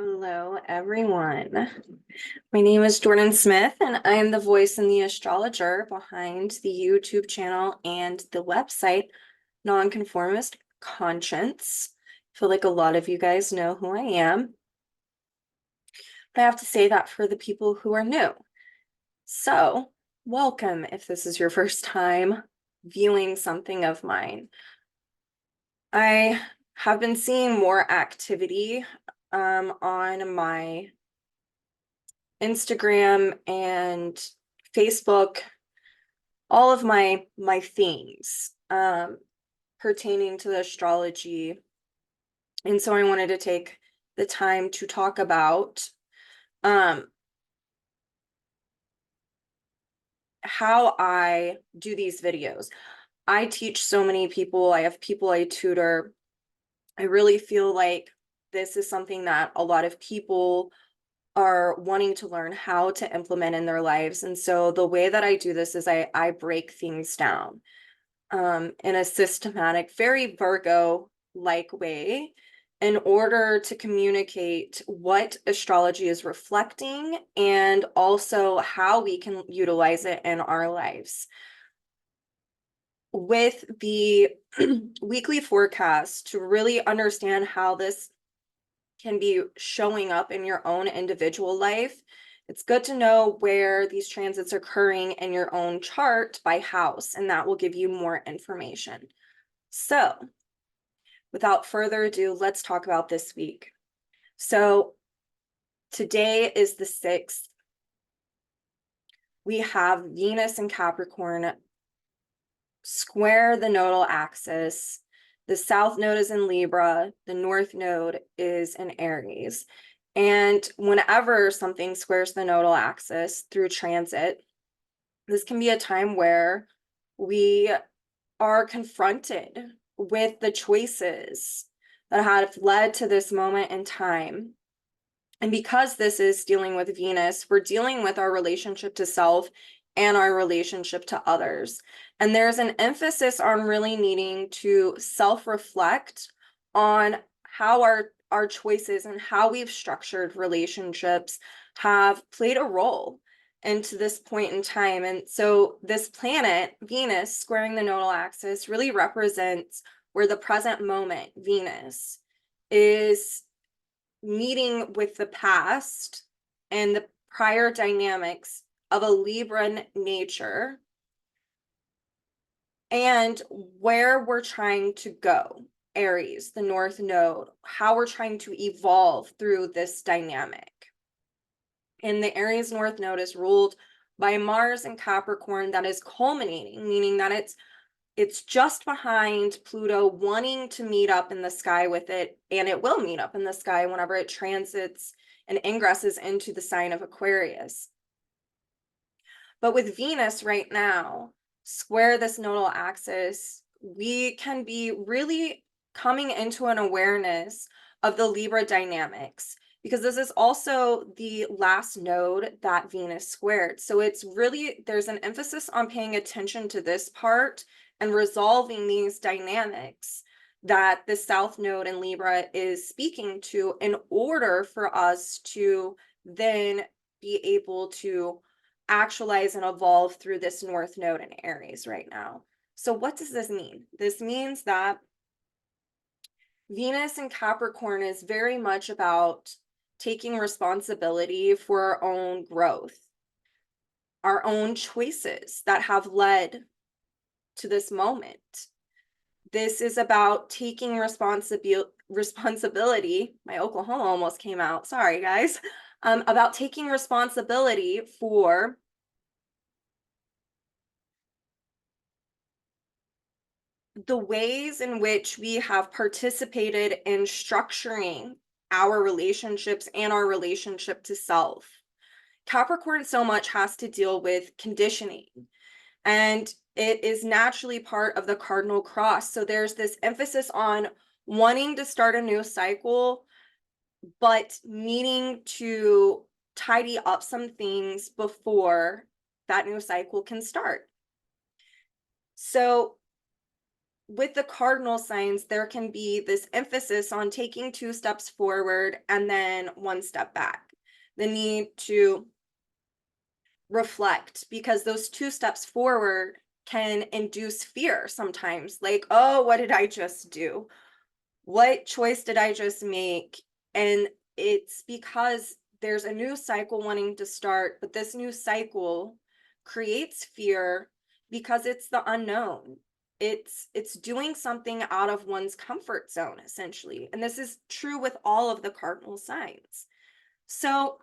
Hello, everyone. My name is Jordyn Smith, and I am the voice and the astrologer behind the YouTube channel and the website Nonconformist Conscience. I feel like a lot of you guys know who I am, but I have to say that for the people who are new. So, welcome if this is your first time viewing something of mine. I have been seeing more activity on my Instagram and Facebook, all of my things pertaining to the astrology. And so I wanted to take the time to talk about how I do these videos. I teach so many people. I have people I tutor. I really feel like this is something that a lot of people are wanting to learn how to implement in their lives. And so the way that I do this is I break things down in a systematic, very Virgo-like way in order to communicate what astrology is reflecting and also how we can utilize it in our lives. With the weekly forecast, to really understand how this can be showing up in your own individual life, it's good to know where these transits are occurring in your own chart by house, and that will give you more information. So, without further ado, let's talk about this week. So, today is the 6th. We have Venus in Capricorn square the nodal axis. The south node is in Libra, the north node is in Aries. And whenever something squares the nodal axis through transit, this can be a time where we are confronted with the choices that have led to this moment in time. And because this is dealing with Venus, we're dealing with our relationship to self and our relationship to others. And there's an emphasis on really needing to self-reflect on how our choices and how we've structured relationships have played a role into this point in time. And so this planet, Venus, squaring the nodal axis, really represents where the present moment, Venus, is meeting with the past and the prior dynamics of a Libran nature and where we're trying to go, Aries, the north node, how we're trying to evolve through this dynamic. And the Aries north node is ruled by Mars and Capricorn that is culminating, meaning that it's just behind Pluto wanting to meet up in the sky with it, and it will meet up in the sky whenever it transits and ingresses into the sign of Aquarius. But with Venus right now, square this nodal axis, we can be really coming into an awareness of the Libra dynamics, because this is also the last node that Venus squared. So it's really, there's an emphasis on paying attention to this part and resolving these dynamics that the South Node in Libra is speaking to in order for us to then be able to actualize and evolve through this North Node in Aries right now. So what does this mean? This means that Venus in Capricorn is very much about taking responsibility for our own growth, our own choices that have led to this moment. This is about taking responsibility. My Oklahoma almost came out. Sorry, guys. About taking responsibility for the ways in which we have participated in structuring our relationships and our relationship to self. Capricorn so much has to deal with conditioning, and it is naturally part of the cardinal cross. So there's this emphasis on wanting to start a new cycle, but needing to tidy up some things before that new cycle can start. So with the cardinal signs, there can be this emphasis on taking 2 steps forward and then 1 step back. The need to reflect, because those 2 steps forward can induce fear sometimes. Like, oh, what did I just do? What choice did I just make? And it's because there's a new cycle wanting to start, but this new cycle creates fear because it's the unknown. It's doing something out of one's comfort zone, essentially. And this is true with all of the cardinal signs. So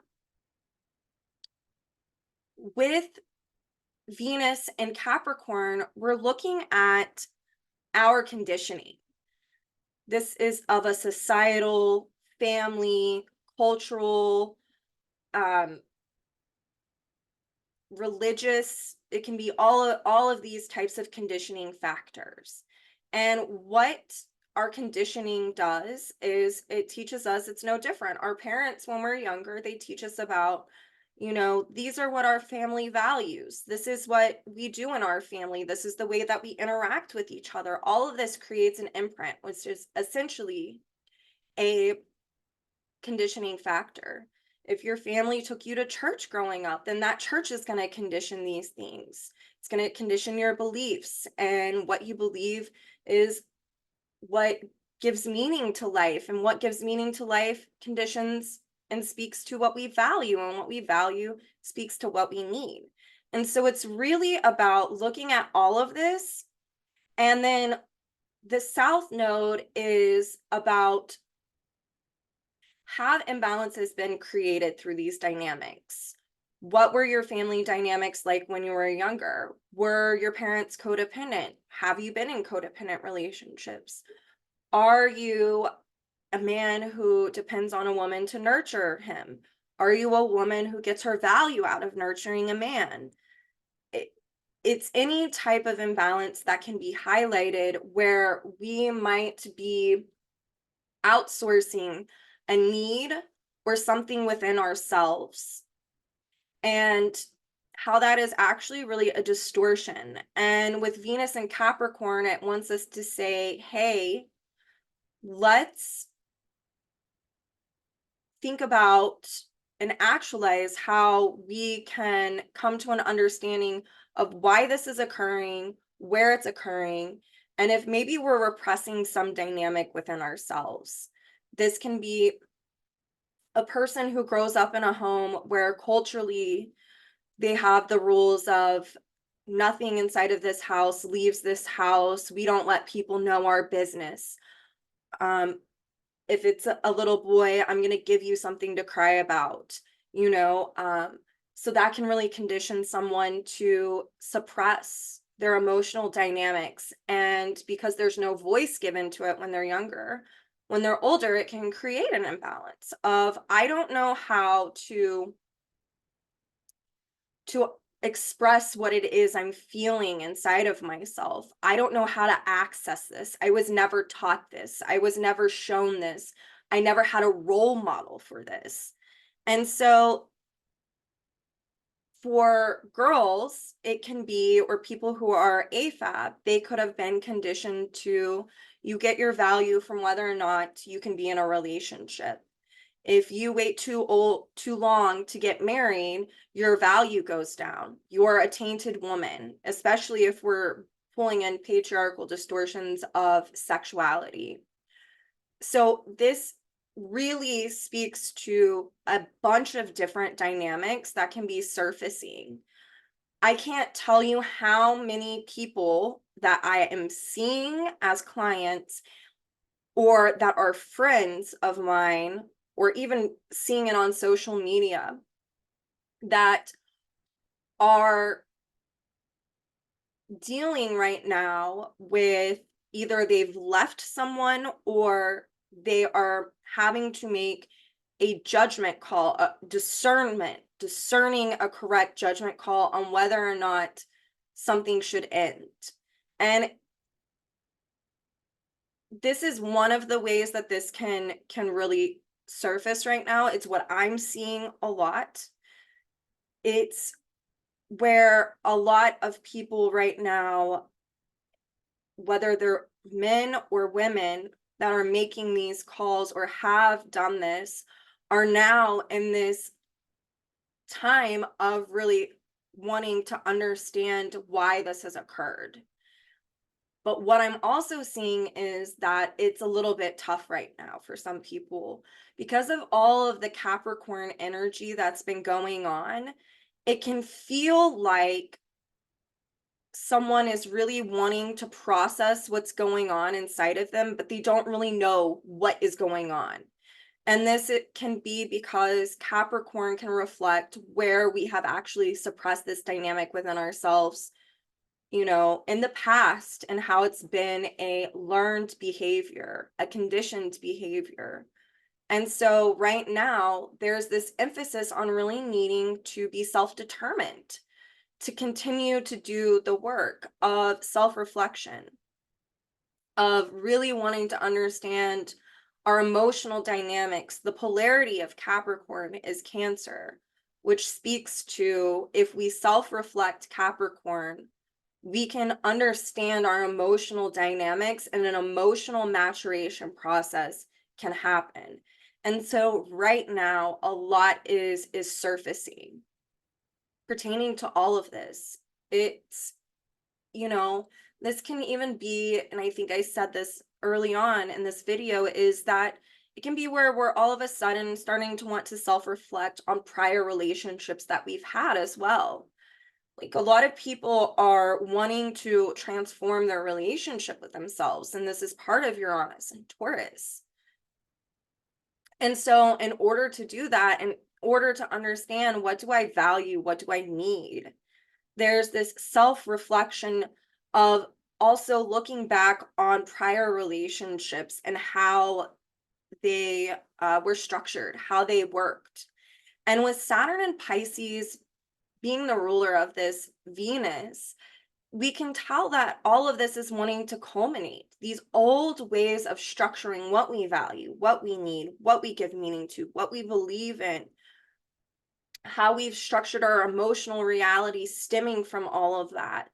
with Venus and Capricorn, we're looking at our conditioning. This is of a societal, family, cultural, religious. It can be all of these types of conditioning factors. And what our conditioning does is it teaches us it's no different. Our parents, when we're younger, they teach us about, these are what our family values. This is what we do in our family. This is the way that we interact with each other. All of this creates an imprint, which is essentially a conditioning factor. If your family took you to church growing up, then that church is going to condition these things. It's going to condition your beliefs, and what you believe is what gives meaning to life, and what gives meaning to life conditions and speaks to what we value, and what we value speaks to what we need. And so it's really about looking at all of this. And then the South Node is about, have imbalances been created through these dynamics? What were your family dynamics like when you were younger? Were your parents codependent? Have you been in codependent relationships? Are you a man who depends on a woman to nurture him? Are you a woman who gets her value out of nurturing a man? It's any type of imbalance that can be highlighted where we might be outsourcing a need or something within ourselves, and how that is actually really a distortion. And with Venus and Capricorn, it wants us to say, hey, let's think about and actualize how we can come to an understanding of why this is occurring, where it's occurring, and if maybe we're repressing some dynamic within ourselves. This can be a person who grows up in a home where culturally they have the rules of nothing inside of this house leaves this house. We don't let people know our business. If it's a little boy, I'm going to give you something to cry about, so that can really condition someone to suppress their emotional dynamics. And because there's no voice given to it when they're younger, when they're older, it can create an imbalance of, I don't know how to express what it is I'm feeling inside of myself. I don't know how to access this. I was never taught this. I was never shown this. I never had a role model for this. And so for girls, it can be, or people who are AFAB, they could have been conditioned to, you get your value from whether or not you can be in a relationship. If you wait too long to get married, your value goes down. You're a tainted woman, especially if we're pulling in patriarchal distortions of sexuality. So this really speaks to a bunch of different dynamics that can be surfacing. I can't tell you how many people that I am seeing as clients, or that are friends of mine, or even seeing it on social media, that are dealing right now with either they've left someone, or they are having to make a judgment call, a discerning a correct judgment call on whether or not something should end. And this is one of the ways that this can really surface right now. It's what I'm seeing a lot. It's where a lot of people right now, whether they're men or women that are making these calls or have done this are now in this time of really wanting to understand why this has occurred. But what I'm also seeing is that it's a little bit tough right now for some people because of all of the Capricorn energy that's been going on. It can feel like someone is really wanting to process what's going on inside of them, but they don't really know what is going on. And this it can be because Capricorn can reflect where we have actually suppressed this dynamic within ourselves, you know, in the past, and how it's been a learned behavior, a conditioned behavior. And so right now, there's this emphasis on really needing to be self-determined, to continue to do the work of self-reflection, of really wanting to understand our emotional dynamics. The polarity of Capricorn is Cancer, which speaks to, if we self-reflect Capricorn, we can understand our emotional dynamics, and an emotional maturation process can happen. And so right now, a lot is surfacing pertaining to all of this. It's, you know, this can even be, and I think I said this early on in this video, is that it can be where we're all of a sudden starting to want to self-reflect on prior relationships that we've had as well. Like, a lot of people are wanting to transform their relationship with themselves, and this is part of Uranus and Taurus. And so in order to do that, in order to understand, what do I value, what do I need, there's this self-reflection of also looking back on prior relationships and how they were structured, how they worked. And with Saturn and Pisces being the ruler of this Venus, we can tell that all of this is wanting to culminate. These old ways of structuring what we value, what we need, what we give meaning to, what we believe in, how we've structured our emotional reality stemming from all of that.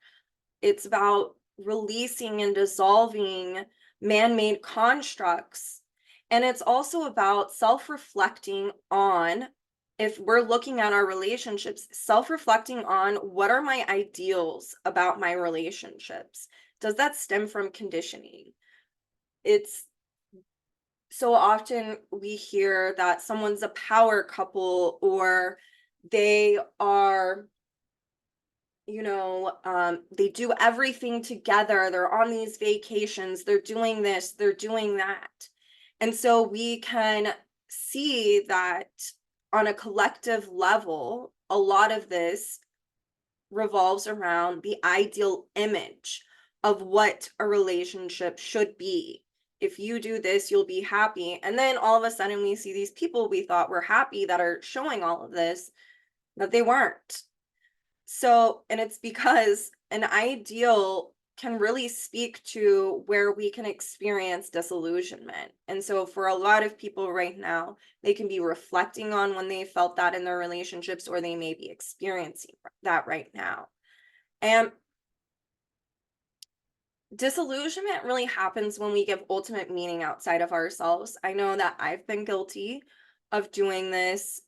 It's about releasing and dissolving man-made constructs. And it's also about self-reflecting on, if we're looking at our relationships, self-reflecting on, what are my ideals about my relationships? Does that stem from conditioning? It's so often we hear that someone's a power couple, or they are, they do everything together. They're on these vacations, they're doing this, they're doing that. And so we can see that on a collective level, a lot of this revolves around the ideal image of what a relationship should be. If you do this, you'll be happy. And then all of a sudden we see these people we thought were happy that are showing all of this, that they weren't. So, and it's because an ideal can really speak to where we can experience disillusionment. And so for a lot of people right now, they can be reflecting on when they felt that in their relationships, or they may be experiencing that right now. And disillusionment really happens when we give ultimate meaning outside of ourselves. I know that I've been guilty of doing this,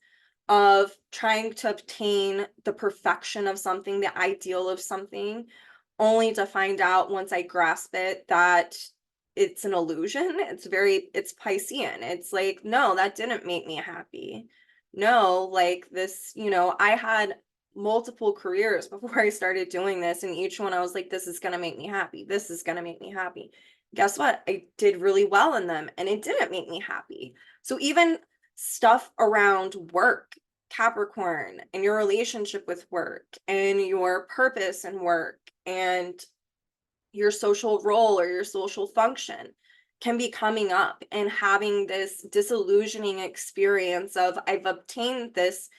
of trying to obtain the perfection of something, the ideal of something, only to find out once I grasp it that it's an illusion. It's Piscean. It's like, no, that didn't make me happy. No, like this, I had multiple careers before I started doing this, and each one I was like, this is going to make me happy. This is going to make me happy. Guess what? I did really well in them, and it didn't make me happy. So even stuff around work, Capricorn, and your relationship with work, and your purpose in work, and your social role or your social function can be coming up and having this disillusioning experience of, I've obtained this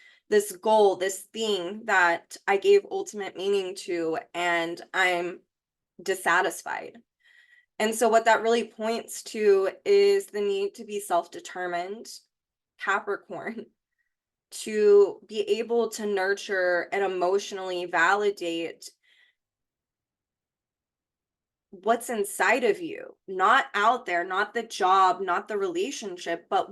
goal, this thing that I gave ultimate meaning to, and I'm dissatisfied. And so what that really points to is the need to be self-determined, Capricorn, to be able to nurture and emotionally validate what's inside of you, not out there, not the job, not the relationship, but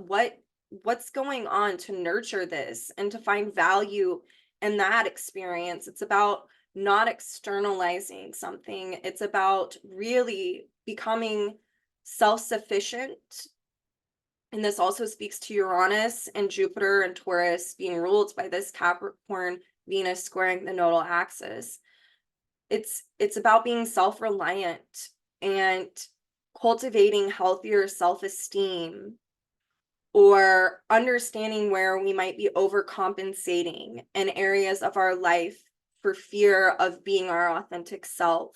what's going on to nurture this and to find value in that experience. It's about not externalizing something. It's about really becoming self-sufficient. And this also speaks to Uranus and Jupiter and Taurus being ruled by this Capricorn Venus squaring the nodal axis. It's about being self-reliant and cultivating healthier self-esteem, or understanding where we might be overcompensating in areas of our life for fear of being our authentic self.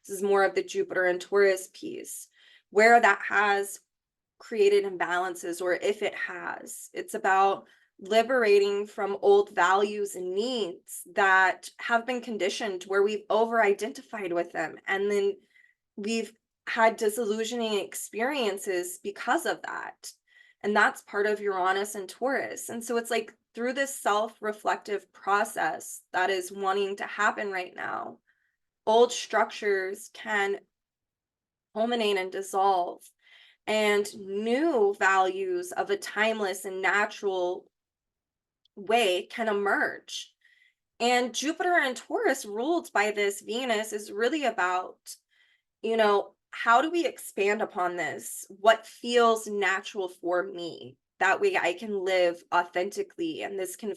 This is more of the Jupiter and Taurus piece, where that has created imbalances, or if it has. It's about liberating from old values and needs that have been conditioned, where we've over-identified with them, and then we've had disillusioning experiences because of that. And that's part of Uranus and Taurus. And so it's like through this self-reflective process that is wanting to happen right now, old structures can culminate and dissolve, and new values of a timeless and natural way can emerge. And Jupiter and Taurus, ruled by this Venus, is really about, how do we expand upon this? What feels natural for me? That way I can live authentically, and this can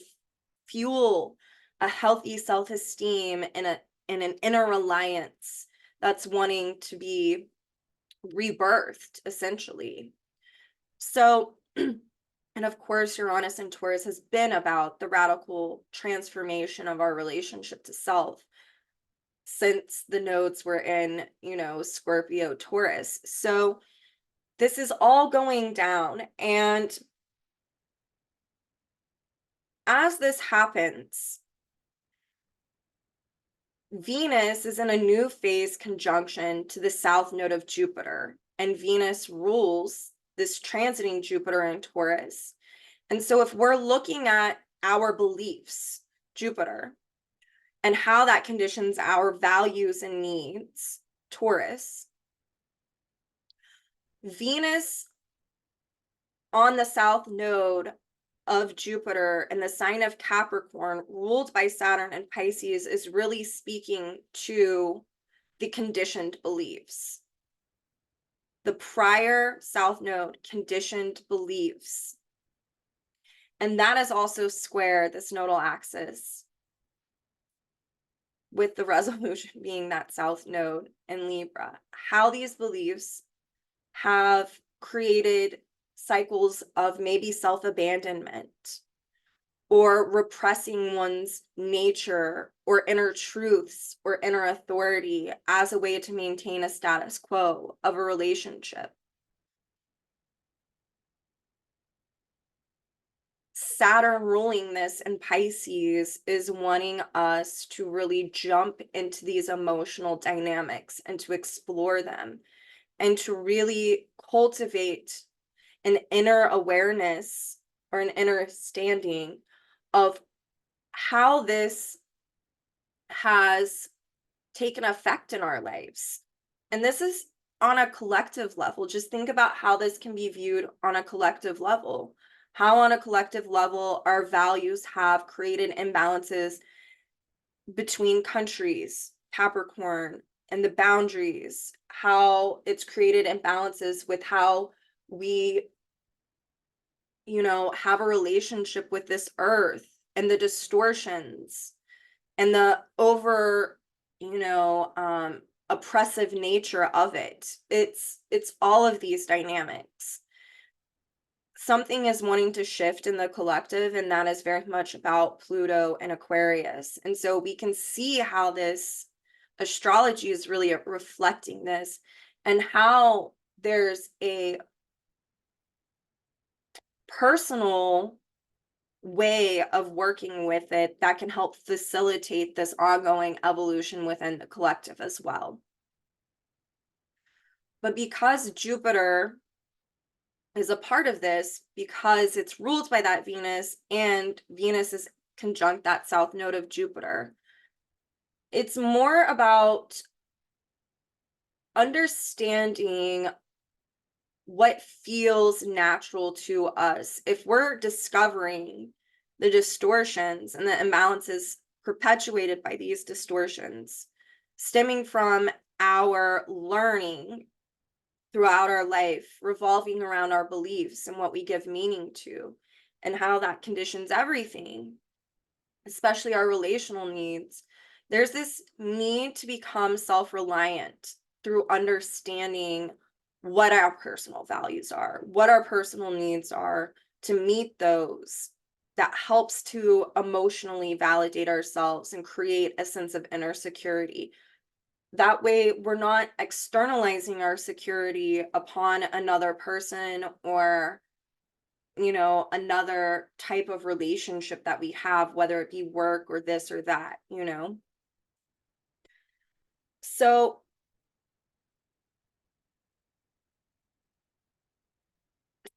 fuel a healthy self-esteem and an inner reliance that's wanting to be rebirthed, essentially. So, and of course, Uranus and Taurus has been about the radical transformation of our relationship to self since the nodes were in, Scorpio, Taurus. So this is all going down. And as this happens, Venus is in a new phase conjunction to the south node of Jupiter, and Venus rules this transiting Jupiter in Taurus. And so if we're looking at our beliefs, Jupiter, and how that conditions our values and needs, Taurus, Venus on the south node of Jupiter in the sign of Capricorn, ruled by Saturn and Pisces, is really speaking to the conditioned beliefs. The prior south node conditioned beliefs. And that is also square this nodal axis, with the resolution being that south node in Libra. How these beliefs have created cycles of maybe self-abandonment, or repressing one's nature or inner truths or inner authority as a way to maintain a status quo of a relationship. Saturn ruling this in Pisces is wanting us to really jump into these emotional dynamics and to explore them, and to really cultivate an inner awareness or an inner standing of how this has taken effect in our lives. And this is on a collective level. Just think about how this can be viewed on a collective level. How on a collective level our values have created imbalances between countries, Capricorn, and the boundaries. How it's created imbalances with how we, have a relationship with this earth, and the distortions and the over, oppressive nature of it. It's all of these dynamics. Something is wanting to shift in the collective, and that is very much about Pluto and Aquarius. And so we can see how this astrology is really reflecting this, and how there's a personal way of working with it that can help facilitate this ongoing evolution within the collective as well. But because Jupiter is a part of this, because it's ruled by that Venus, and Venus is conjunct that south node of Jupiter, it's more about understanding what feels natural to us. If we're discovering the distortions and the imbalances perpetuated by these distortions, stemming from our learning throughout our life, revolving around our beliefs and what we give meaning to, and how that conditions everything, especially our relational needs, there's this need to become self-reliant through understanding what our personal values are, what our personal needs are, to meet those. That helps to emotionally validate ourselves and create a sense of inner security. That way, we're not externalizing our security upon another person or, another type of relationship that we have, whether it be work or this or that. So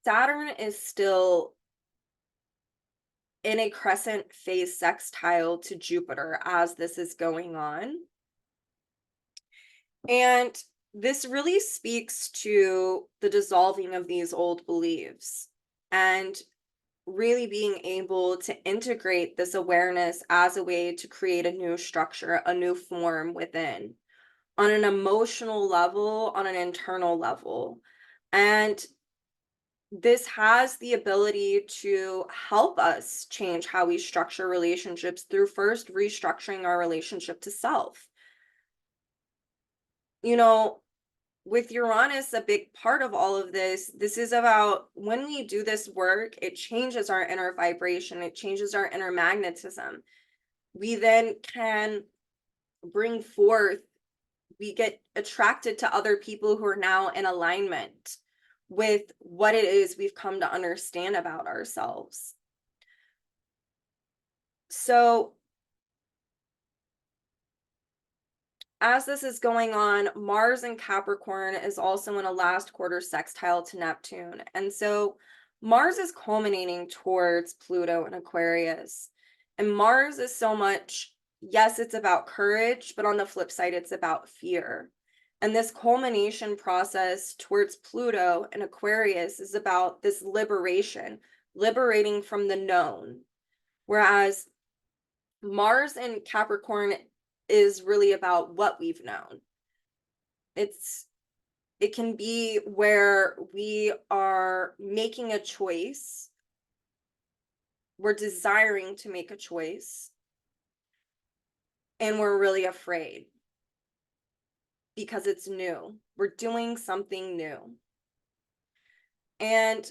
Saturn is still in a crescent phase sextile to Jupiter as this is going on. And this really speaks to the dissolving of these old beliefs and really being able to integrate this awareness as a way to create a new structure, a new form within, on an emotional level, on an internal level. And this has the ability to help us change how we structure relationships through first restructuring our relationship to self. With Uranus, a big part of all of this is about when we do this work, it changes our inner vibration, it changes our inner magnetism. We then can bring forth, we get attracted to other people who are now in alignment with what it is we've come to understand about ourselves. So as this is going on, Mars in Capricorn is also in a last quarter sextile to Neptune. And so Mars is culminating towards Pluto in Aquarius. And Mars is so much, yes, it's about courage, but on the flip side, it's about fear. And this culmination process towards Pluto in Aquarius is about this liberation, liberating from the known. Whereas Mars in Capricorn is really about what we've known. It can be where we are making a choice, we're desiring to make a choice, and we're really afraid because it's new. We're doing something new. And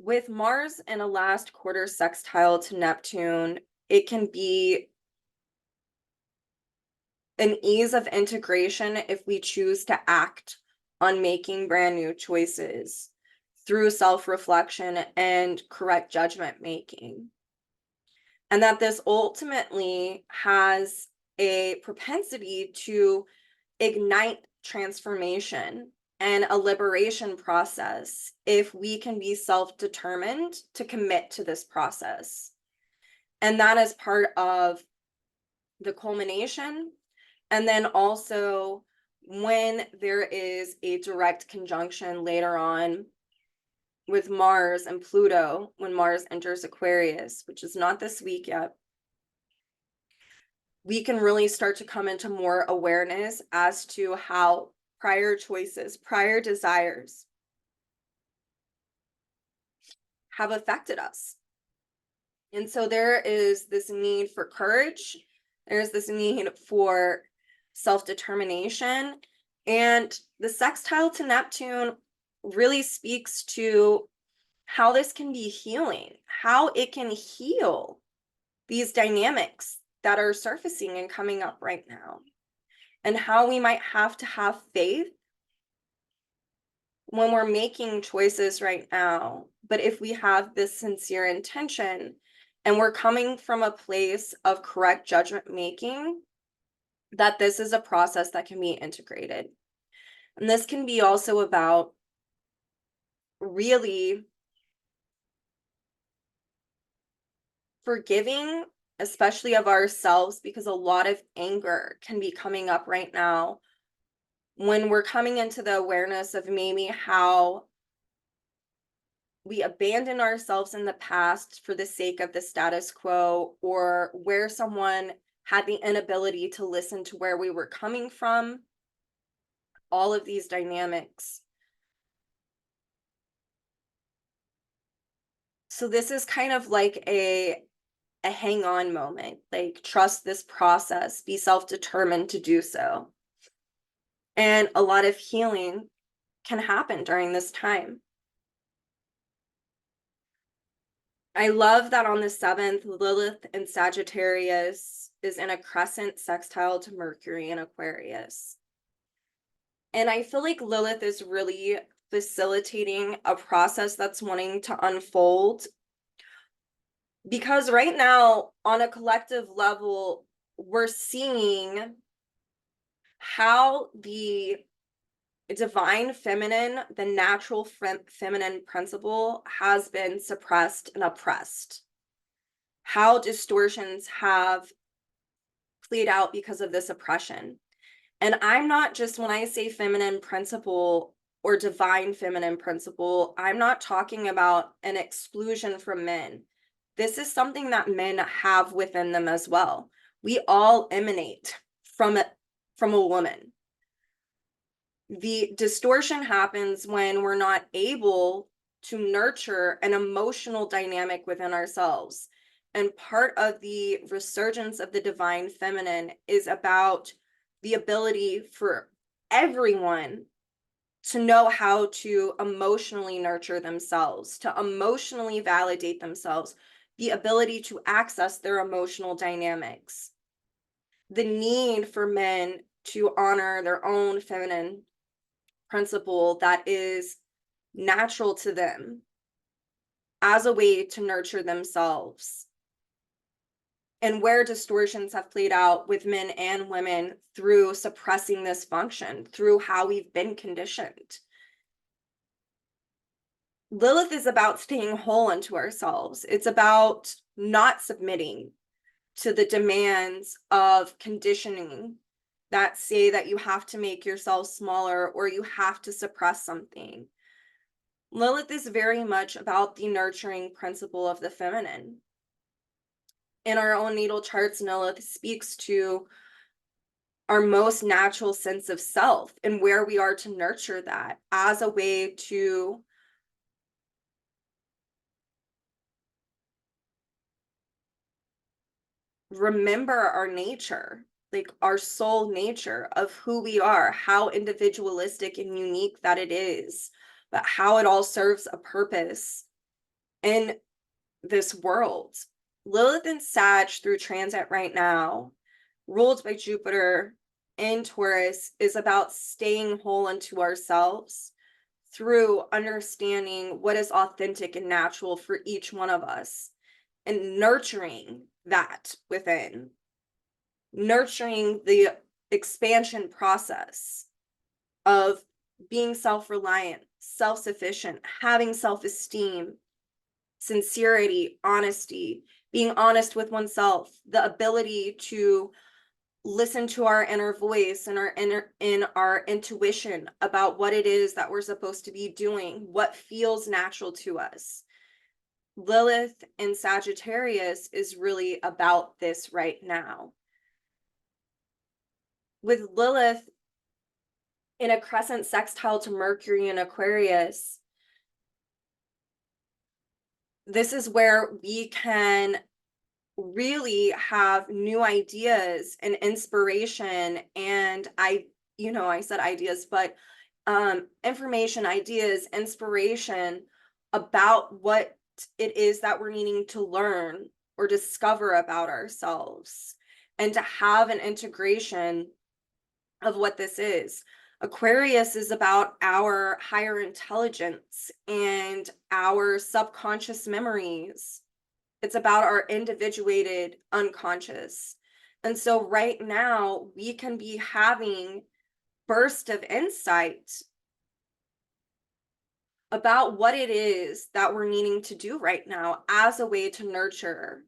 with Mars in a last quarter sextile to Neptune, it can be an ease of integration if we choose to act on making brand new choices through self-reflection and correct judgment making. And that this ultimately has a propensity to ignite transformation and a liberation process if we can be self-determined to commit to this process. And that is part of the culmination. And then also when there is a direct conjunction later on with Mars and Pluto, when Mars enters Aquarius, which is not this week yet, we can really start to come into more awareness as to how prior choices, prior desires have affected us. And so there is this need for courage. There's this need for self-determination. And the sextile to Neptune really speaks to how this can be healing, how it can heal these dynamics that are surfacing and coming up right now, and how we might have to have faith when we're making choices right now. But if we have this sincere intention and we're coming from a place of correct judgment making, that this is a process that can be integrated. And this can be also about really forgiving especially of ourselves, because a lot of anger can be coming up right now when we're coming into the awareness of maybe how we abandoned ourselves in the past for the sake of the status quo, or where someone had the inability to listen to where we were coming from. All of these dynamics. So this is kind of like a hang on moment, like trust this process, be self-determined to do so. And a lot of healing can happen during this time. I love that on the 7th, Lilith in Sagittarius is in a crescent sextile to Mercury in Aquarius. And I feel like Lilith is really facilitating a process that's wanting to unfold. Because right now, on a collective level, we're seeing how the divine feminine, the natural feminine principle, has been suppressed and oppressed. How distortions have played out because of this oppression. And I'm not just, when I say feminine principle or divine feminine principle, I'm not talking about an exclusion from men. This is something that men have within them as well. We all emanate from a woman. The distortion happens when we're not able to nurture an emotional dynamic within ourselves. And part of the resurgence of the divine feminine is about the ability for everyone to know how to emotionally nurture themselves, to emotionally validate themselves, the ability to access their emotional dynamics, the need for men to honor their own feminine principle that is natural to them as a way to nurture themselves. And where distortions have played out with men and women through suppressing this function, through how we've been conditioned. Lilith is about staying whole unto ourselves. It's about not submitting to the demands of conditioning that say that you have to make yourself smaller or you have to suppress something. Lilith is very much about the nurturing principle of the feminine. In our own natal charts, Lilith speaks to our most natural sense of self and where we are to nurture that as a way to remember our nature, like our soul nature of who we are, how individualistic and unique that it is, but how it all serves a purpose in this world. Lilith and Sag through transit right now, ruled by Jupiter in Taurus, is about staying whole unto ourselves through understanding what is authentic and natural for each one of us and nurturing that within, nurturing the expansion process of being self-reliant, self-sufficient, having self-esteem, sincerity, honesty, being honest with oneself, the ability to listen to our inner voice and our intuition about what it is that we're supposed to be doing, what feels natural to us. Lilith in Sagittarius is really about this right now. With Lilith in a crescent sextile to Mercury in Aquarius, this is where we can really have new ideas and inspiration, and I said ideas, but information, ideas, inspiration about what it is that we're needing to learn or discover about ourselves, and to have an integration of what this is. Aquarius is about our higher intelligence and our subconscious memories. It's about our individuated unconscious. And so right now we can be having bursts of insight about what it is that we're needing to do right now as a way to nurture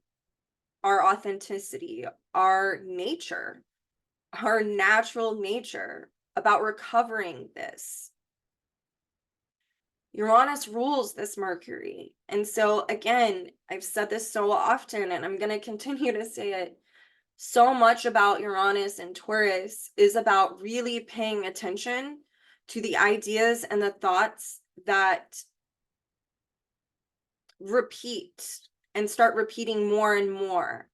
our authenticity, our nature, our natural nature, about recovering this. Uranus rules this Mercury. And so again, I've said this so often, and I'm going to continue to say it. So much about Uranus and Taurus is about really paying attention to the ideas and the thoughts that repeat and start repeating more and more,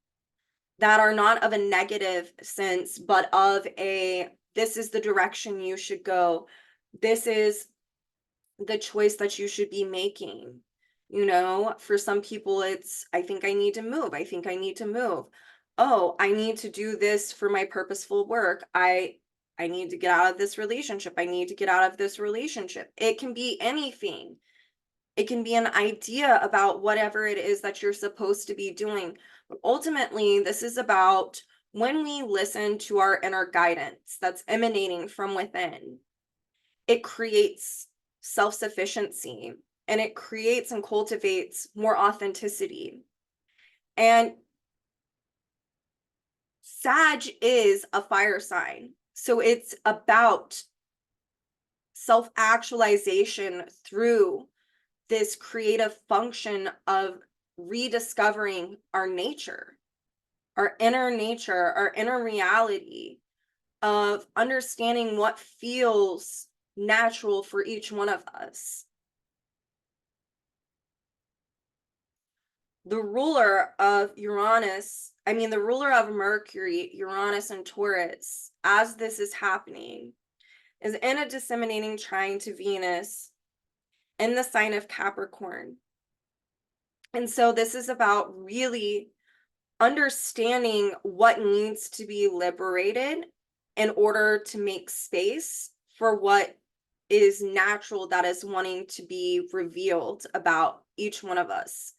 that are not of a negative sense, but of a, this is the direction you should go. This is the choice that you should be making. You know, for some people, it's, I think I need to move. I think I need to move. Oh, I need to do this for my purposeful work. I need to get out of this relationship. I need to get out of this relationship. It can be anything. It can be an idea about whatever it is that you're supposed to be doing. But ultimately, this is about when we listen to our inner guidance that's emanating from within, it creates self-sufficiency, and it creates and cultivates more authenticity. And Sag is a fire sign, so it's about self-actualization through this creative function of rediscovering our nature, our inner nature, our inner reality, of understanding what feels natural for each one of us. The ruler of Uranus, the ruler of Mercury, Uranus, and Taurus, as this is happening, is in a disseminating trine to Venus in the sign of Capricorn. And so this is about really understanding what needs to be liberated in order to make space for what is natural, that is wanting to be revealed about each one of us,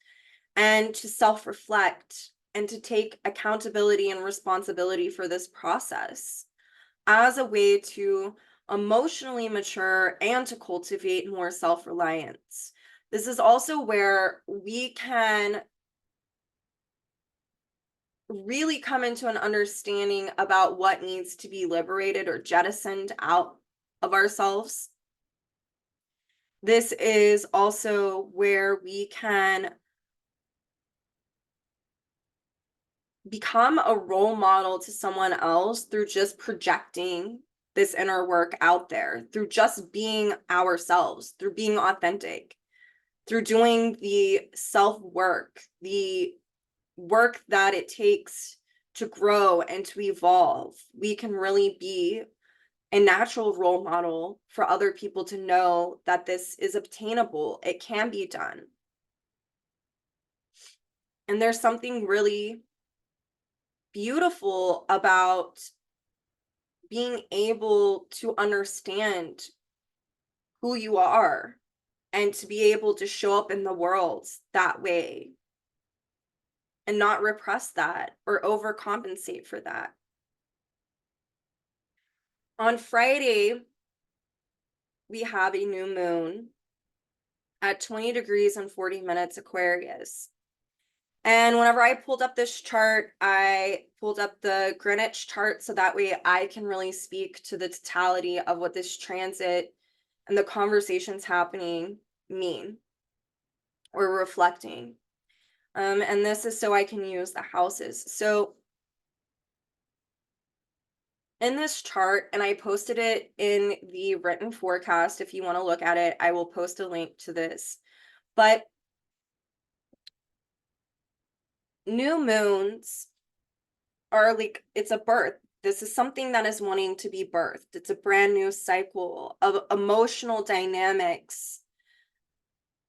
and to self-reflect and to take accountability and responsibility for this process as a way to emotionally mature and to cultivate more self-reliance. This is also where we can really come into an understanding about what needs to be liberated or jettisoned out of ourselves. This is also where we can become a role model to someone else through just projecting this inner work out there, through just being ourselves, through being authentic, through doing the self-work, the work that it takes to grow and to evolve. We can really be a natural role model for other people to know that this is obtainable. It can be done. And there's something really beautiful about being able to understand who you are and to be able to show up in the world that way and not repress that or overcompensate for that. On Friday, we have a new moon at 20 degrees and 40 minutes Aquarius. And whenever I pulled up this chart, I pulled up the Greenwich chart so that way I can really speak to the totality of what this transit and the conversations happening mean or reflecting. And this is so I can use the houses. So in this chart, and I posted it in the written forecast, if you want to look at it, I will post a link to this. But new moons are like, it's a birth. This is something that is wanting to be birthed. It's a brand new cycle of emotional dynamics,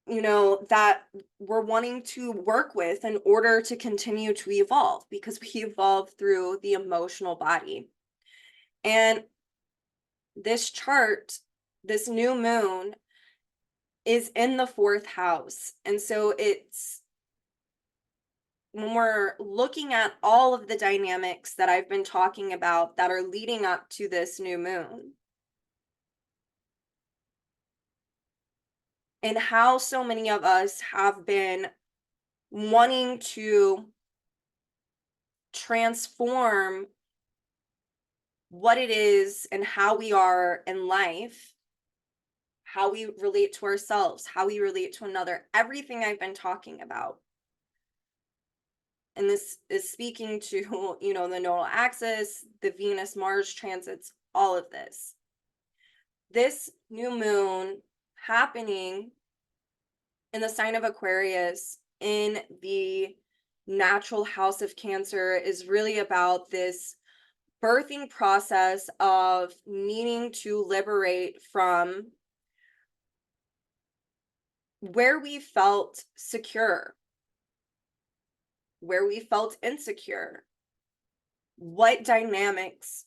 you know, that we're wanting to work with in order to continue to evolve, because we evolve through the emotional body. And this chart, this new moon, is in the 4th house. And so it's, when we're looking at all of the dynamics that I've been talking about that are leading up to this new moon, and how so many of us have been wanting to transform what it is and how we are in life, how we relate to ourselves, how we relate to another, everything I've been talking about. And this is speaking to, you know, the nodal axis, the Venus Mars transits, all of this. This new moon happening in the sign of Aquarius in the natural house of Cancer is really about this birthing process of needing to liberate from where we felt secure, where we felt insecure, what dynamics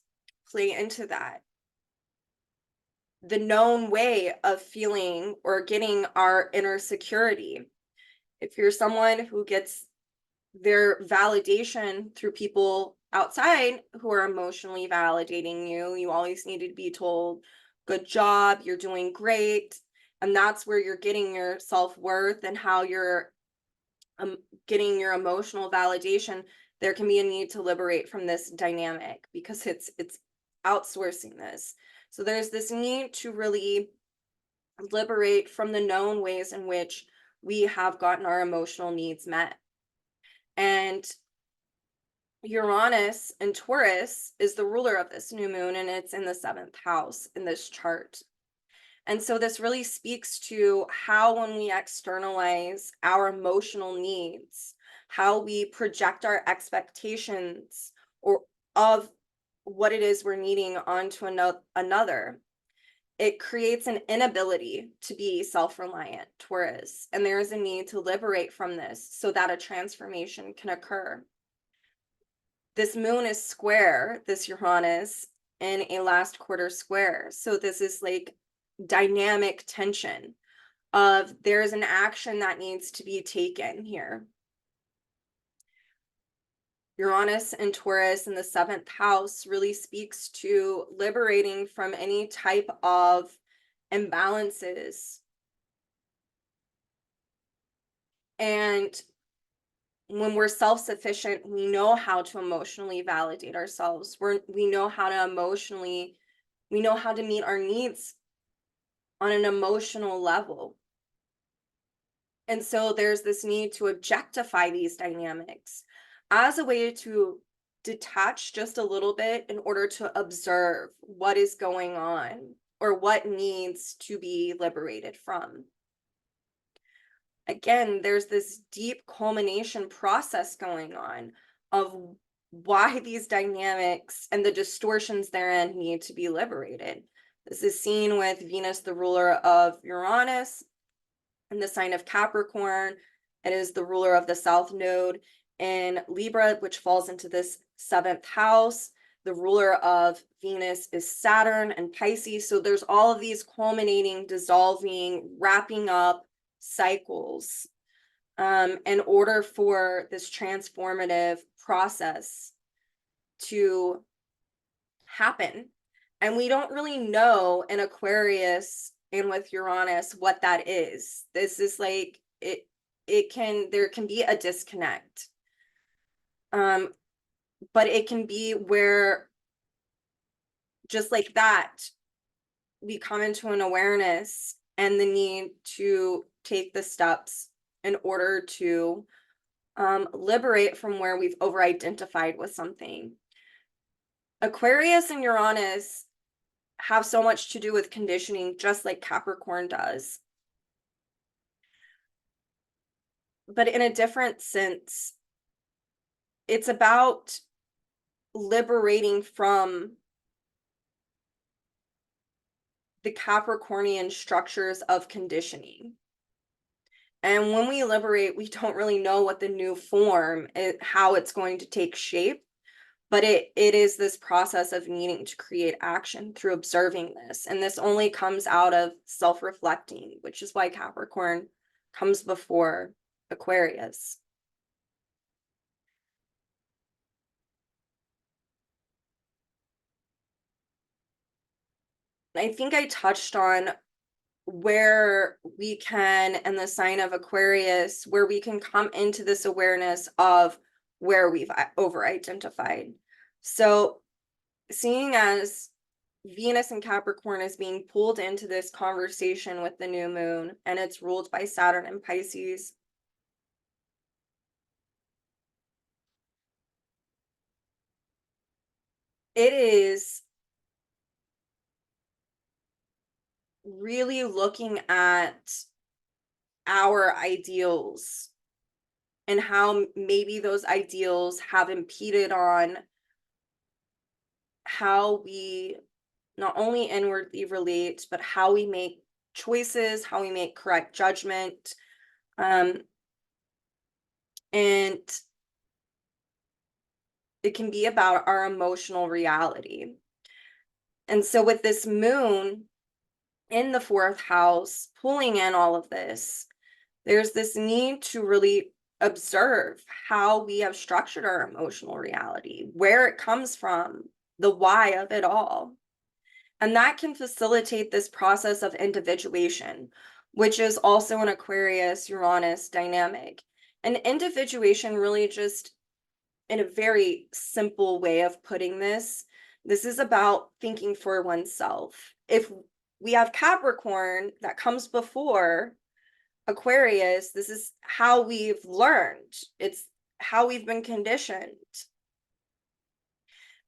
play into that, the known way of feeling or getting our inner security. If you're someone who gets their validation through people outside who are emotionally validating you, you always need to be told, good job, you're doing great. And that's where you're getting your self-worth and how you're getting your emotional validation. There can be a need to liberate from this dynamic because it's outsourcing this. So there's this need to really liberate from the known ways in which we have gotten our emotional needs met. And Uranus and Taurus is the ruler of this new moon, and it's in the 7th house in this chart. And so this really speaks to how, when we externalize our emotional needs, how we project our expectations or of what it is we're needing onto another, it creates an inability to be self-reliant, Taurus. And there is a need to liberate from this so that a transformation can occur. This moon is square, this Uranus, in a last quarter square. So this is like dynamic tension of there's an action that needs to be taken here. Uranus and Taurus in the 7th house really speaks to liberating from any type of imbalances. And when we're self-sufficient, we know how to emotionally validate ourselves. We know how to meet our needs on an emotional level. And so there's this need to objectify these dynamics as a way to detach just a little bit in order to observe what is going on or what needs to be liberated from. Again, there's this deep culmination process going on of why these dynamics and the distortions therein need to be liberated. This is seen with Venus, the ruler of Uranus, in the sign of Capricorn. It is the ruler of the South Node in Libra, which falls into this 7th house. The ruler of Venus is Saturn and Pisces. So there's all of these culminating, dissolving, wrapping up cycles in order for this transformative process to happen. And we don't really know in Aquarius and with Uranus what that is. This is like there can be a disconnect. But it can be where, just like that, we come into an awareness and the need to take the steps in order to liberate from where we've over-identified with something. Aquarius and Uranus have so much to do with conditioning, just like Capricorn does. But in a different sense, it's about liberating from the Capricornian structures of conditioning. And when we liberate, we don't really know what the new form is, how it's going to take shape, but it is this process of needing to create action through observing this. And this only comes out of self-reflecting, which is why Capricorn comes before Aquarius. I think I touched on where we can, in the sign of Aquarius, where we can come into this awareness of where we've over-identified. So seeing as Venus and Capricorn is being pulled into this conversation with the new moon, and it's ruled by Saturn and Pisces, it is really looking at our ideals and how maybe those ideals have impeded on how we not only inwardly relate, but how we make choices, how we make correct judgment. And it can be about our emotional reality. And so with this moon in the 4th house, pulling in all of this, there's this need to really observe how we have structured our emotional reality, where it comes from, the why of it all. And that can facilitate this process of individuation, which is also an Aquarius Uranus dynamic. And individuation really just, in a very simple way of putting this is about thinking for oneself. If we have Capricorn that comes before Aquarius, this is how we've learned. It's how we've been conditioned.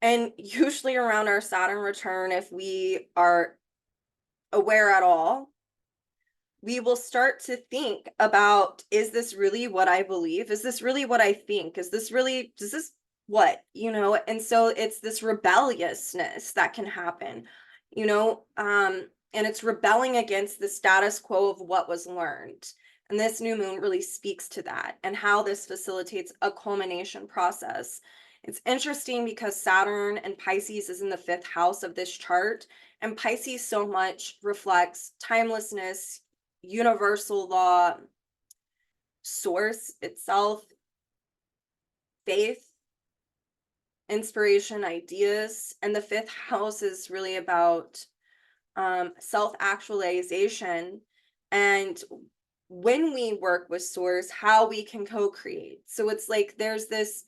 And usually around our Saturn return, if we are aware at all, we will start to think about, is this really what I believe? Is this really what I think? Is this what, And so it's this rebelliousness that can happen, and it's rebelling against the status quo of what was learned. And this new moon really speaks to that and how this facilitates a culmination process. It's interesting because Saturn and Pisces is in the 5th house of this chart, and Pisces so much reflects timelessness, universal law, source itself, faith, inspiration, ideas. And the 5th house is really about self-actualization, and when we work with source, how we can co-create. So it's like there's this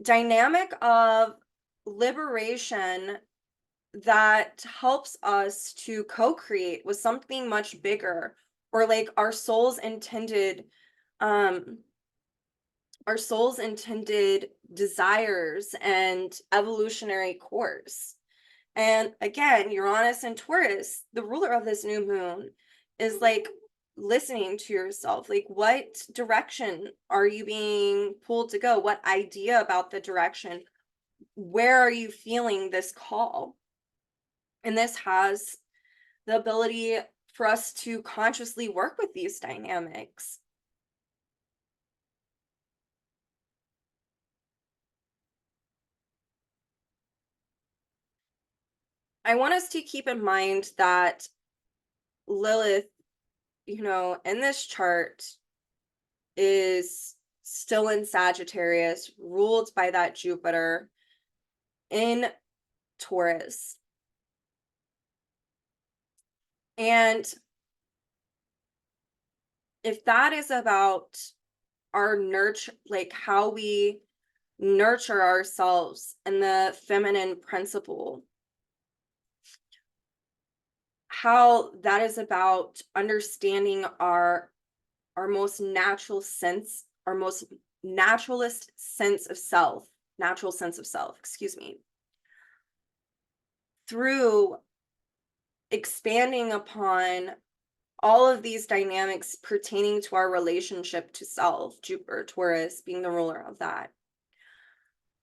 dynamic of liberation that helps us to co-create with something much bigger, or like our soul's intended desires and evolutionary course. And again, Uranus and Taurus, the ruler of this new moon, is like listening to yourself. Like, what direction are you being pulled to go? What idea about the direction? Where are you feeling this call? And this has the ability for us to consciously work with these dynamics. I want us to keep in mind that Lilith, in this chart is still in Sagittarius, ruled by that Jupiter in Taurus. And if that is about our nurture, like how we nurture ourselves and the feminine principle, how that is about understanding our most natural sense, our most naturalist sense of self, natural sense of self, excuse me, through expanding upon all of these dynamics pertaining to our relationship to self, Jupiter, Taurus being the ruler of that.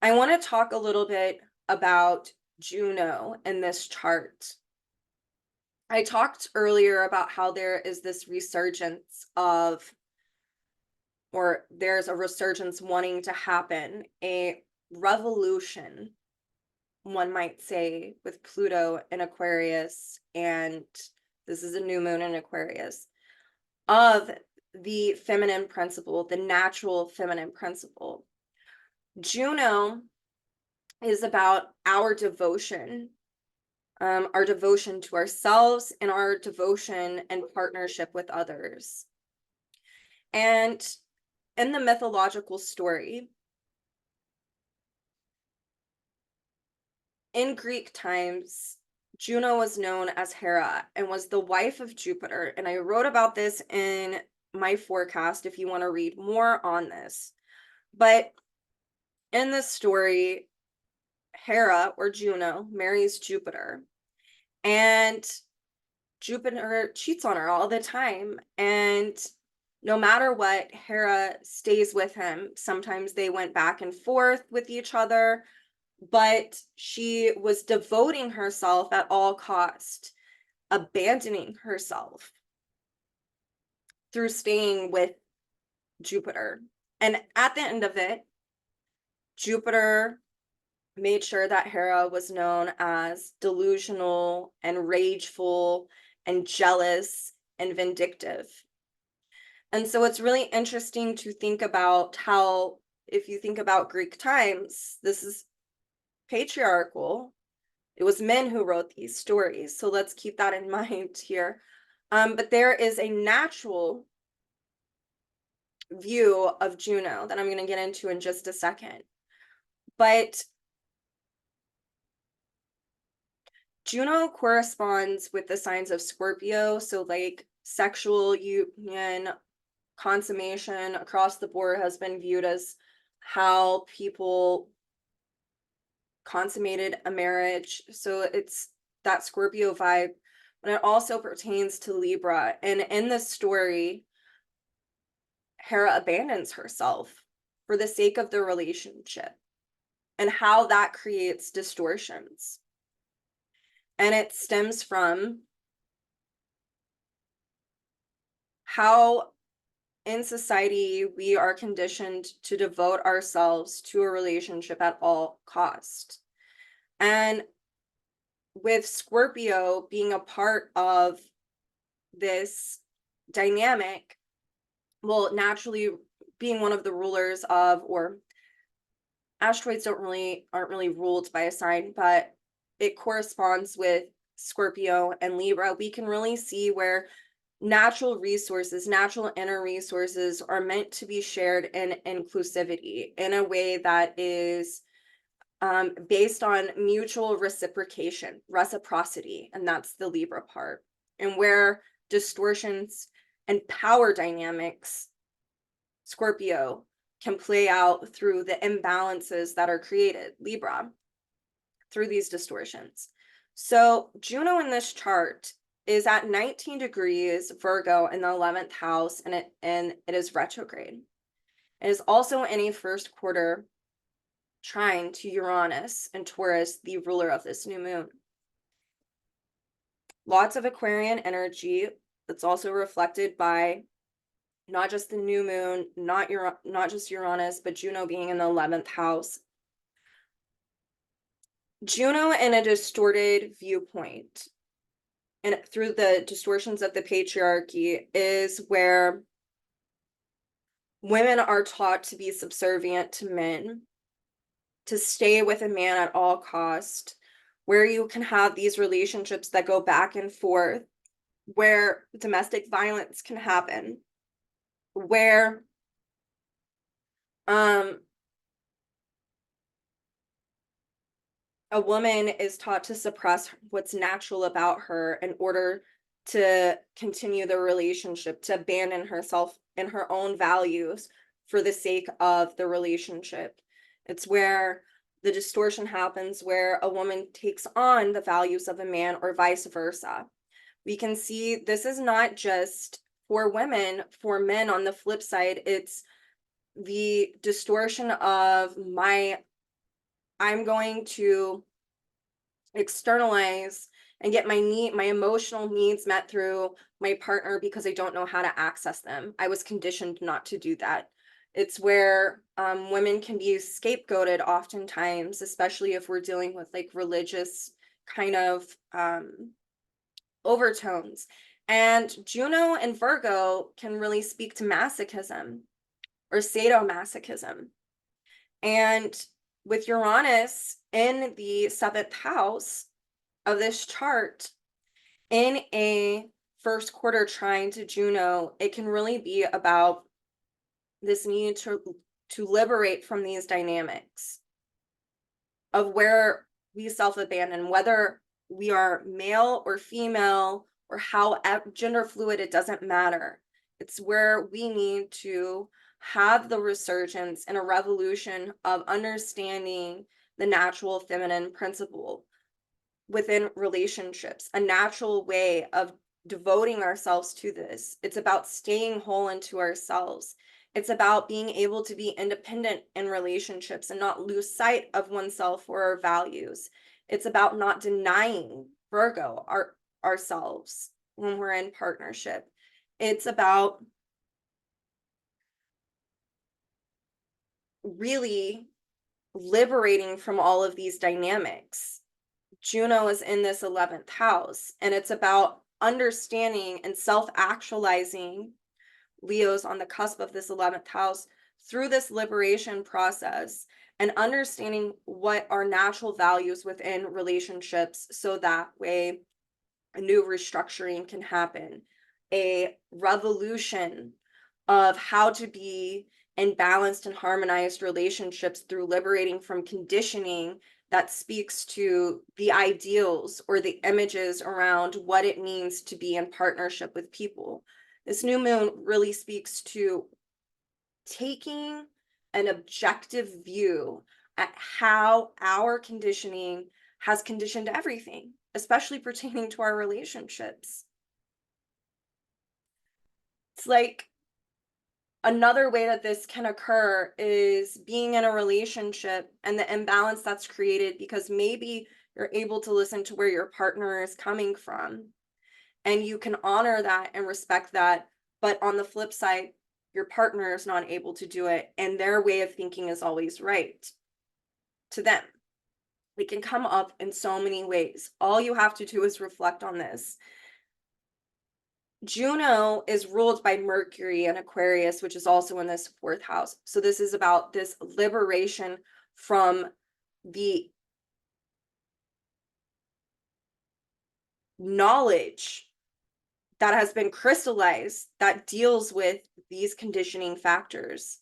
I want to talk a little bit about Juno in this chart. I talked earlier about how there is this resurgence of, or there's a resurgence wanting to happen, a revolution, one might say, with Pluto in Aquarius, and this is a new moon in Aquarius, of the feminine principle, the natural feminine principle. Juno is about our devotion to ourselves and our devotion and partnership with others. And in the mythological story, in Greek times, Juno was known as Hera and was the wife of Jupiter. And I wrote about this in my forecast if you want to read more on this. But in this story, Hera, or Juno, marries Jupiter. And Jupiter cheats on her all the time. And no matter what, Hera stays with him. Sometimes they went back and forth with each other, but she was devoting herself at all cost, abandoning herself through staying with Jupiter. And at the end of it, Jupiter made sure that Hera was known as delusional and rageful and jealous and vindictive. And so it's really interesting to think about how, if you think about Greek times, this is patriarchal. It was men who wrote these stories. So let's keep that in mind here. But there is a natural view of Juno that I'm going to get into in just a second. But Juno corresponds with the signs of Scorpio. So like sexual union, consummation across the board has been viewed as how people consummated a marriage. So it's that Scorpio vibe, but it also pertains to Libra. And in the story, Hera abandons herself for the sake of the relationship and how that creates distortions. And it stems from how in society we are conditioned to devote ourselves to a relationship at all cost. And with Scorpio being a part of this dynamic, well, naturally being one of the rulers of, or asteroids aren't really ruled by a sign, but it corresponds with Scorpio and Libra. We can really see where natural resources, natural inner resources are meant to be shared in inclusivity in a way that is based on mutual reciprocity, and that's the Libra part, and where distortions and power dynamics, Scorpio, can play out through the imbalances that are created, Libra, through these distortions. So Juno in this chart is at 19 degrees Virgo in the 11th house, and it is retrograde. It is also in a first quarter trine to Uranus and Taurus, the ruler of this new moon. Lots of Aquarian energy that's also reflected by not just the new moon, not just Uranus, but Juno being in the 11th house. Juno in a distorted viewpoint, and through the distortions of the patriarchy, is where women are taught to be subservient to men, to stay with a man at all cost, where you can have these relationships that go back and forth, where domestic violence can happen, where a woman is taught to suppress what's natural about her in order to continue the relationship, to abandon herself and her own values for the sake of the relationship. It's where the distortion happens, where a woman takes on the values of a man or vice versa. We can see this is not just for women, for men on the flip side, it's the distortion of I'm going to externalize and get my emotional needs met through my partner because I don't know how to access them. I was conditioned not to do that. It's where women can be scapegoated oftentimes, especially if we're dealing with like religious kind of overtones. And Juno and Virgo can really speak to masochism or sadomasochism. And with Uranus in the 7th house of this chart, in a first quarter trine to Juno, it can really be about this need to liberate from these dynamics of where we self-abandon, whether we are male or female or how gender fluid, it doesn't matter. It's where we need to have the resurgence and a revolution of understanding the natural feminine principle within relationships, a natural way of devoting ourselves to this. It's about staying whole into ourselves. It's about being able to be independent in relationships and not lose sight of oneself or our values. It's about not denying Virgo, ourselves when we're in partnership. It's about really liberating from all of these dynamics. Juno is in this 11th house, and it's about understanding and self-actualizing. Leo's on the cusp of this 11th house through this liberation process and understanding what are natural values within relationships, so that way a new restructuring can happen, a revolution of how to be in balanced and harmonized relationships through liberating from conditioning that speaks to the ideals or the images around what it means to be in partnership with people. This new moon really speaks to taking an objective view at how our conditioning has conditioned everything, especially pertaining to our relationships. It's like another way that this can occur is being in a relationship and the imbalance that's created because maybe you're able to listen to where your partner is coming from and you can honor that and respect that. But on the flip side, your partner is not able to do it, and their way of thinking is always right to them. It can come up in so many ways. All you have to do is reflect on this. Juno is ruled by Mercury and Aquarius, which is also in this 4th house. So this is about this liberation from the knowledge that has been crystallized that deals with these conditioning factors.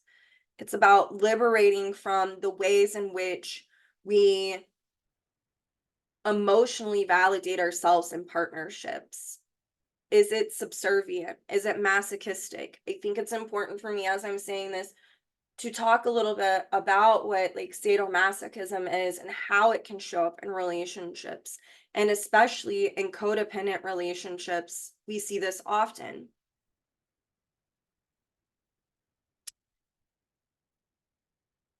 It's about liberating from the ways in which we emotionally validate ourselves in partnerships. Is it subservient? Is it masochistic? I think it's important for me as I'm saying this to talk a little bit about what like sadomasochism is and how it can show up in relationships. And especially in codependent relationships, we see this often.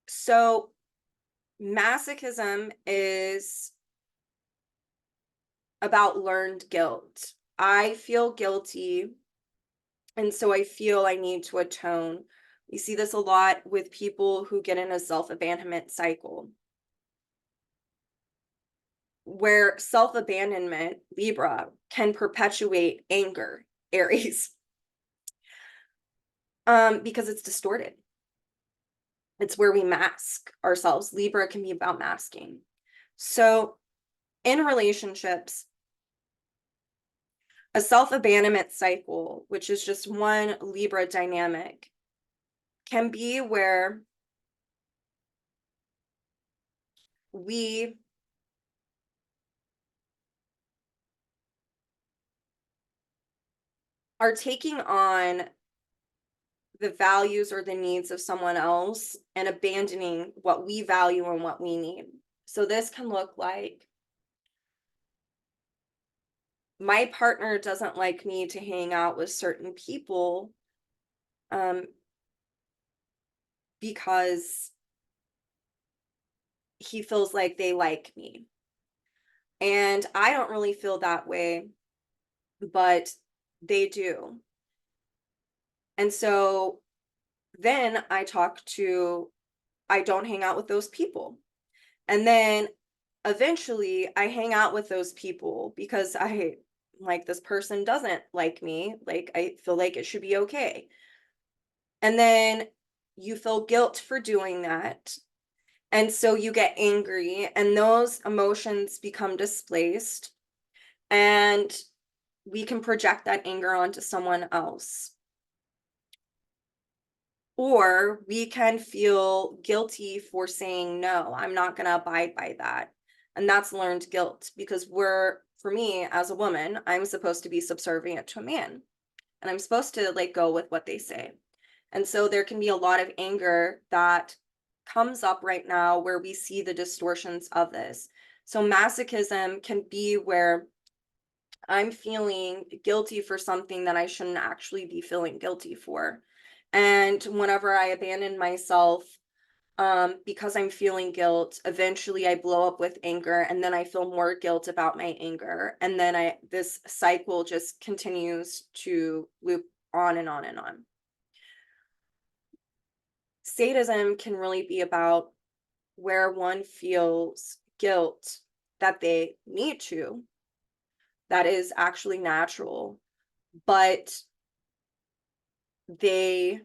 So masochism is about learned guilt. I feel guilty, and so I feel I need to atone. We see this a lot with people who get in a self-abandonment cycle, where self-abandonment, Libra, can perpetuate anger, Aries, because it's distorted. It's where we mask ourselves. Libra can be about masking. So in relationships, a self-abandonment cycle, which is just one Libra dynamic, can be where we are taking on the values or the needs of someone else and abandoning what we value and what we need. So this can look like my partner doesn't like me to hang out with certain people because he feels like they like me. And I don't really feel that way, but they do. And so then I don't hang out with those people. And then eventually I hang out with those people because I like this person doesn't like me. Like I feel like it should be okay. And then you feel guilt for doing that. And so you get angry and those emotions become displaced and we can project that anger onto someone else. Or we can feel guilty for saying, no, I'm not going to abide by that. And that's learned guilt, because for me as a woman, I'm supposed to be subservient to a man, and I'm supposed to like go with what they say. And so there can be a lot of anger that comes up right now where we see the distortions of this. So masochism can be where I'm feeling guilty for something that I shouldn't actually be feeling guilty for. And whenever I abandon myself, because I'm feeling guilt, eventually I blow up with anger, and then I feel more guilt about my anger. And then this cycle just continues to loop on and on and on. Sadism can really be about where one feels guilt that they need to, that is actually natural, but they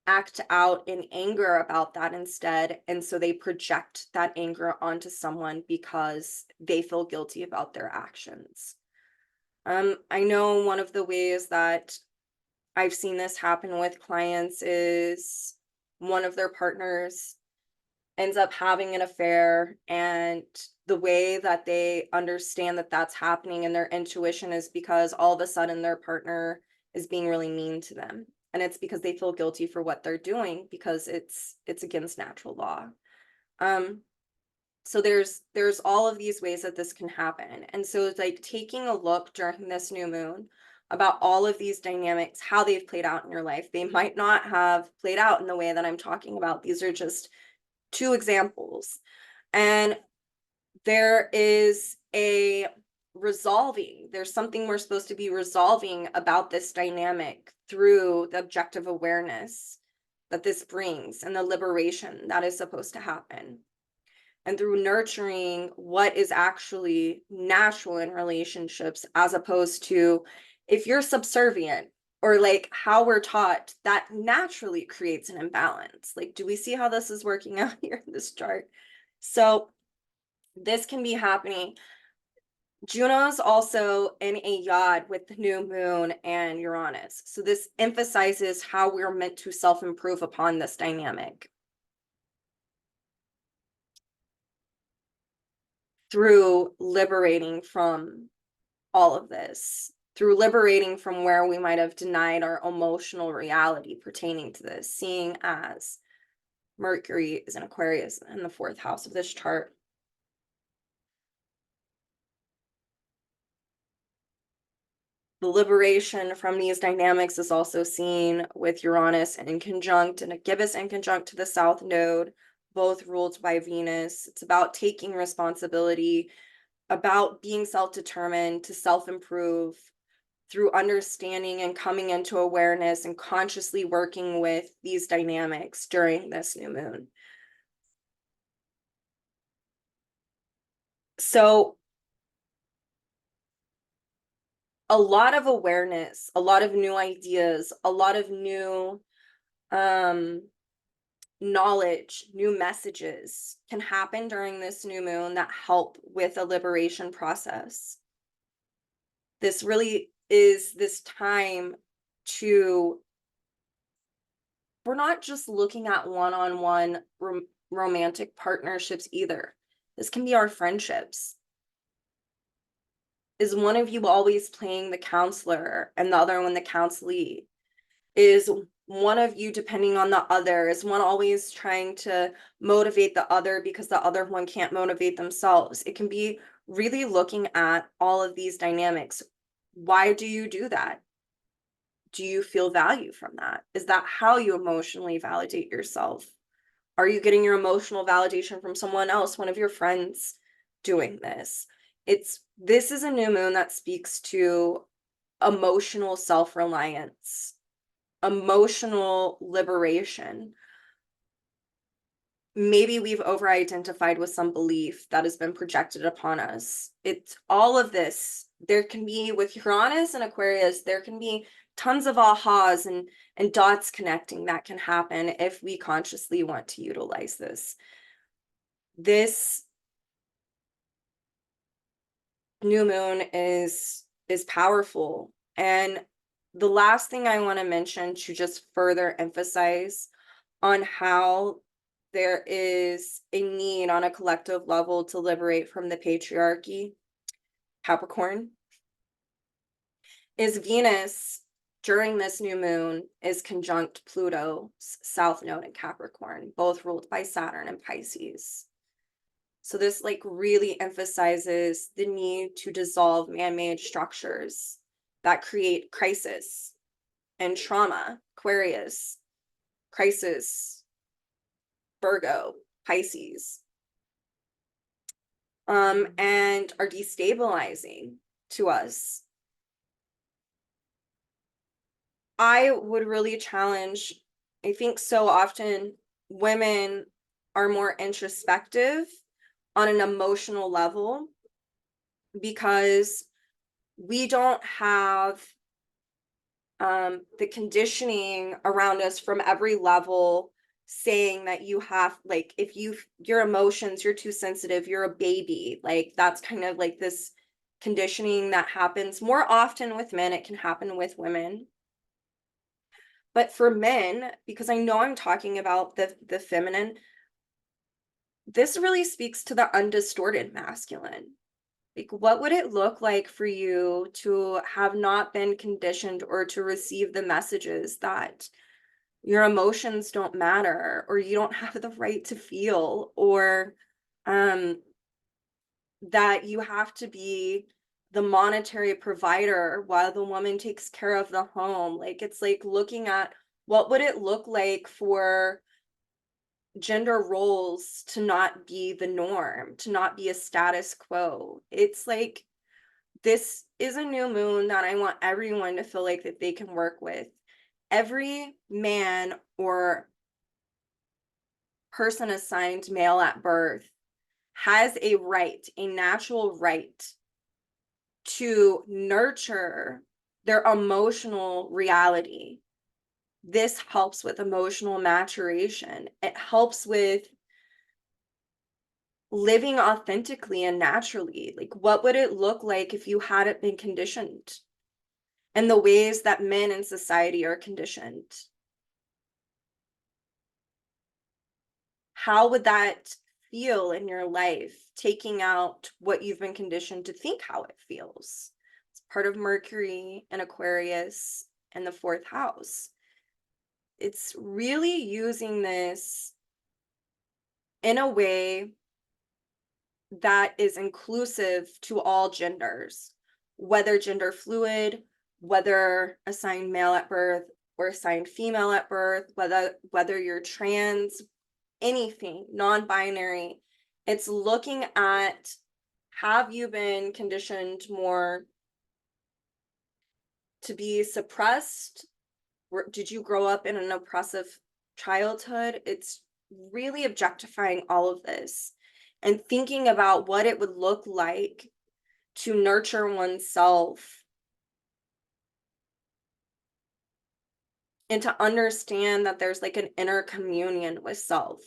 act out in anger about that instead. And so they project that anger onto someone because they feel guilty about their actions. I know one of the ways that I've seen this happen with clients is one of their partners ends up having an affair, and the way that they understand that that's happening in their intuition is because all of a sudden their partner is being really mean to them, and it's because they feel guilty for what they're doing because it's against natural law. So there's all of these ways that this can happen, and so it's like taking a look during this new moon about all of these dynamics, how they've played out in your life. They might not have played out in the way that I'm talking about. These are just two examples. And there is a resolving, there's something we're supposed to be resolving about this dynamic through the objective awareness that this brings and the liberation that is supposed to happen. And through nurturing what is actually natural in relationships, as opposed to if you're subservient, or like how we're taught, that naturally creates an imbalance. Like, do we see how this is working out here in this chart? So this can be happening. Juno's also in a yod with the new moon and Uranus. So this emphasizes how we're meant to self-improve upon this dynamic through liberating from all of this, through liberating from where we might have denied our emotional reality pertaining to this, seeing as Mercury is in Aquarius in the 4th house of this chart. The liberation from these dynamics is also seen with Uranus in conjunct and a gibbous in conjunct to the South Node, both ruled by Venus. It's about taking responsibility, about being self-determined to self-improve through understanding and coming into awareness and consciously working with these dynamics during this new moon. So a lot of awareness, a lot of new ideas, a lot of new knowledge, new messages can happen during this new moon that help with a liberation process. This really is this time to, we're not just looking at one-on-one romantic partnerships either. This can be our friendships. Is one of you always playing the counselor and the other one the counselee? Is one of you depending on the other? Is one always trying to motivate the other because the other one can't motivate themselves? It can be really looking at all of these dynamics. Why do you do that? Do you feel value from that? Is that how you emotionally validate yourself? Are you getting your emotional validation from someone else, one of your friends doing this? This is a new moon that speaks to emotional self-reliance, emotional liberation. Maybe we've over-identified with some belief that has been projected upon us. It's all of this. There can be, with Uranus and Aquarius, there can be tons of ahas and dots connecting that can happen if we consciously want to utilize this. This new moon is powerful. And the last thing I want to mention to just further emphasize on how there is a need on a collective level to liberate from the patriarchy, Capricorn, is Venus during this new moon is conjunct Pluto's south node in Capricorn, both ruled by Saturn and Pisces. So this like really emphasizes the need to dissolve man-made structures that create crisis and trauma. Aquarius, crisis, Virgo, Pisces, and are destabilizing to us. I would really challenge, I think so often women are more introspective on an emotional level because we don't have the conditioning around us from every level saying that you have, like, if your emotions, you're too sensitive, you're a baby. Like, that's kind of like this conditioning that happens more often with men. It can happen with women. But for men, because I know I'm talking about the feminine, this really speaks to the undistorted masculine. Like, what would it look like for you to have not been conditioned or to receive the messages that your emotions don't matter, or you don't have the right to feel, or that you have to be the monetary provider while the woman takes care of the home? Like, it's like looking at what would it look like for gender roles to not be the norm, to not be a status quo. It's like, this is a new moon that I want everyone to feel like that they can work with. Every man or person assigned male at birth has a right, a natural right to nurture their emotional reality. This helps with emotional maturation. It helps with living authentically and naturally. Like, what would it look like if you hadn't been conditioned in the ways that men in society are conditioned? How would that feel in your life, taking out what you've been conditioned to think how it feels? It's part of Mercury and Aquarius and the fourth house. It's really using this in a way that is inclusive to all genders, whether gender fluid, whether assigned male at birth or assigned female at birth, whether you're trans, anything, non-binary. It's looking at, have you been conditioned more to be suppressed? Did you grow up in an oppressive childhood? It's really objectifying all of this and thinking about what it would look like to nurture oneself and to understand that there's like an inner communion with self.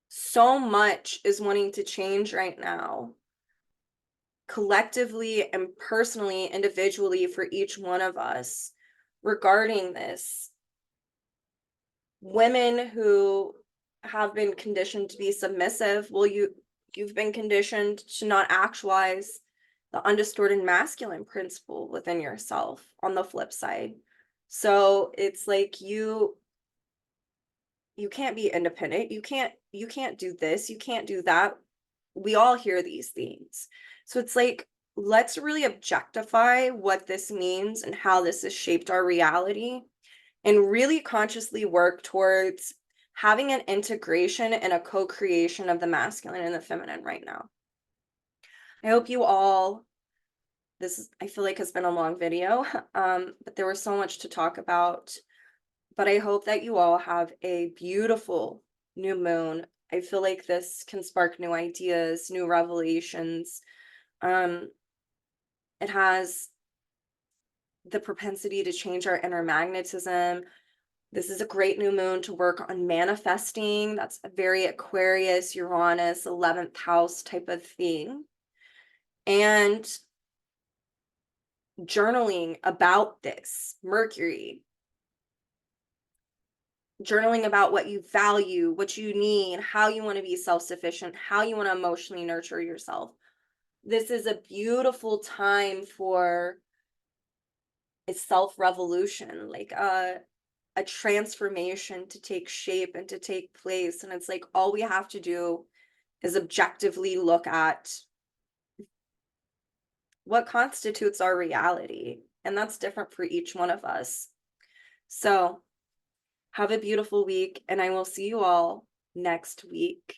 So much is wanting to change right now, collectively and personally, individually, for each one of us regarding this. Women who have been conditioned to be submissive, well, you've been conditioned to not actualize the undistorted masculine principle within yourself on the flip side. So it's like you can't be independent, you can't do this, you can't do that. We all hear these things. So it's like, let's really objectify what this means and how this has shaped our reality, and really consciously work towards having an integration and a co-creation of the masculine and the feminine right now. I hope you all, I feel like has been a long video, but there was so much to talk about. But I hope that you all have a beautiful new moon. I feel like this can spark new ideas, new revelations. It has the propensity to change our inner magnetism. This is a great new moon to work on manifesting. That's a very Aquarius, Uranus, 11th house type of thing. And journaling about this. Mercury journaling about what you value, what you need, how you want to be self-sufficient, how you want to emotionally nurture yourself. This is a beautiful time for a self-revolution, like a transformation to take shape and to take place. And it's like all we have to do is objectively look at what constitutes our reality. And that's different for each one of us. So have a beautiful week, and I will see you all next week.